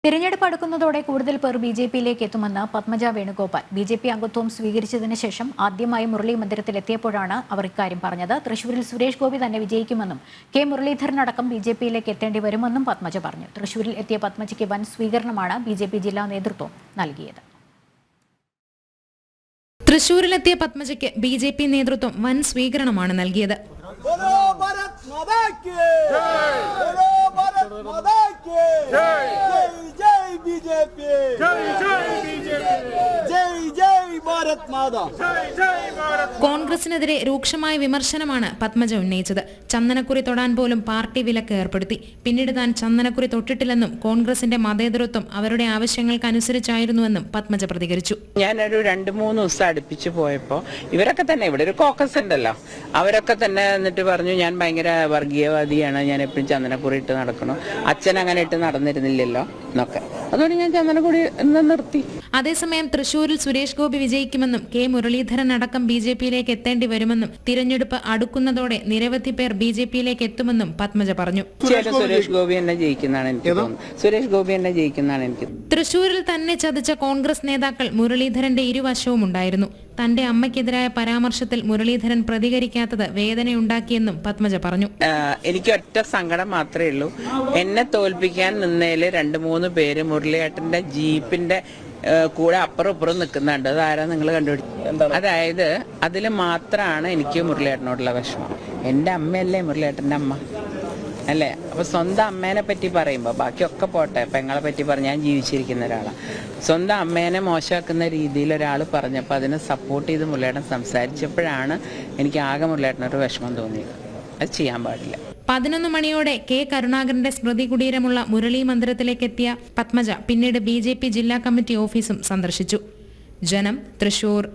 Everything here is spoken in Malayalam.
തിരഞ്ഞെടുപ്പ് അടുക്കുന്നതോടെ കൂടുതൽ പേർ ബിജെപിയിലേക്ക് എത്തുമെന്ന് പത്മജ വേണുഗോപാൽ. ബിജെപി അംഗത്വം സ്വീകരിച്ചതിന് ശേഷം ആദ്യമായി മുരളി മന്ദിരത്തിലെത്തിയപ്പോഴാണ് അവർ ഇക്കാര്യം പറഞ്ഞത്. തൃശൂരിൽ സുരേഷ് ഗോപി തന്നെ വിജയിക്കുമെന്നും കെ മുരളീധരനടക്കം ബിജെപിയിലേക്ക് എത്തേണ്ടി വരുമെന്നും പത്മജ പറഞ്ഞു. തൃശൂരിൽ എത്തിയ പത്മജയ്ക്ക് വൻ സ്വീകരണമാണ് ബിജെപി ജില്ലാ നേതൃത്വം നൽകിയത്. തൃശൂരിലെത്തിയ പത്മജയ്ക്ക് ബിജെപി നേതൃത്വം വൻ സ്വീകരണമാണ് നൽകിയത്. കോൺഗ്രസിനെതിരെ രൂക്ഷമായ വിമർശനമാണ് പത്മജ ഉന്നയിച്ചത്. ചന്ദനക്കുറി തൊടാൻ പോലും പാർട്ടി വിലക്ക് ഏർപ്പെടുത്തി. പിന്നീട് താൻ ചന്ദനക്കുറി തൊട്ടിട്ടില്ലെന്നും കോൺഗ്രസിന്റെ മതേതരത്വം അവരുടെ ആവശ്യങ്ങൾക്കനുസരിച്ചായിരുന്നുവെന്നും പത്മജ പ്രതികരിച്ചു. ഞാനൊരു 2-3 ദിവസം അടുപ്പിച്ച് പോയപ്പോൾ ഇവരൊക്കെ തന്നെ, ഇവിടെ ഒരു കോക്കസ് ഉണ്ടല്ലോ, അവരൊക്കെ തന്നെ എന്നിട്ട് പറഞ്ഞു ഞാൻ ഭയങ്കര വർഗീയവാദിയാണ്, ഞാൻ എപ്പോഴും ചന്ദനക്കുറി ഇട്ട് നടക്കണു, അച്ഛൻ അങ്ങനെ ഇട്ട് നടന്നിരുന്നില്ലല്ലോ എന്നൊക്കെ. അതുകൊണ്ട് ഞാൻ ചന്ദനക്കുറി നിർത്തി. അതേസമയം തൃശൂരിൽ സുരേഷ് ഗോപി വിജയിക്കുമെന്നും കെ മുരളീധരൻ അടക്കം ബിജെപിയിലേക്ക് എത്തേണ്ടി വരുമെന്നും തിരഞ്ഞെടുപ്പ് അടുക്കുന്നതോടെ നിരവധി പേർ ബിജെപിയിലേക്ക് എത്തുമെന്നും പത്മജ പറഞ്ഞു. സുരേഷ് ഗോപി എന്നെ ജയിക്കുന്നതാണ് എനിക്ക് തോന്നുന്നത്. സുരേഷ് ഗോപി എന്നെ ജയിക്കുന്നതാണ് എനിക്ക്. തൃശൂരിൽ തന്നെ ചതിച്ച കോൺഗ്രസ് നേതാക്കൾ മുരളീധരന്റെ ഇരുവശവും ഉണ്ടായിരുന്നു. തന്റെ അമ്മയ്ക്കെതിരായ പരാമർശത്തിൽ മുരളീധരൻ പ്രതികരിക്കാത്തത് വേദനയുണ്ടാക്കിയെന്നും പത്മജ പറഞ്ഞു. എനിക്ക് ഒറ്റ സങ്കടം മാത്രമേ ഉള്ളൂ, എന്നെ തോൽപ്പിക്കാൻ നിന്നേല് 2-3 പേര് മുരളിയേട്ടന്റെ ജീപ്പിന്റെ കൂടെ അപ്പുറം ഇപ്പുറം നിൽക്കുന്നുണ്ട്. അതാരാ നിങ്ങൾ കണ്ടുപിടിച്ചത്? അതായത് അതിൽ മാത്രമാണ് എനിക്ക് മുരളിയേട്ടനോടുള്ള വിഷമം. എൻ്റെ അമ്മയല്ലേ മുരളിയേട്ടൻ്റെ അമ്മ അല്ലേ? അപ്പോൾ സ്വന്തം അമ്മേനെ പറ്റി പറയുമ്പോൾ ബാക്കിയൊക്കെ പോട്ടെ, പെങ്ങളെ പറ്റി പറഞ്ഞ് ഞാൻ ജീവിച്ചിരിക്കുന്ന ഒരാളാണ്. സ്വന്തം അമ്മേനെ മോശമാക്കുന്ന രീതിയിൽ ഒരാൾ പറഞ്ഞപ്പോൾ അതിനെ സപ്പോർട്ട് ചെയ്ത് മുരളിയേട്ടൻ സംസാരിച്ചപ്പോഴാണ് എനിക്ക് ആകെ മുരളിയേട്ടനൊരു വിഷമം തോന്നിയത്. അത് ചെയ്യാൻ പാടില്ല. 11 മണിയോടെ കെ കരുണാകരന്റെ സ്മൃതി കുടീരമുള്ള മുരളി മന്ദിരത്തിലേക്കെത്തിയ പത്മജ പിന്നീട് ബിജെപി ജില്ലാ കമ്മിറ്റി ഓഫീസും സന്ദർശിച്ചു. ജനം, തൃശൂർ.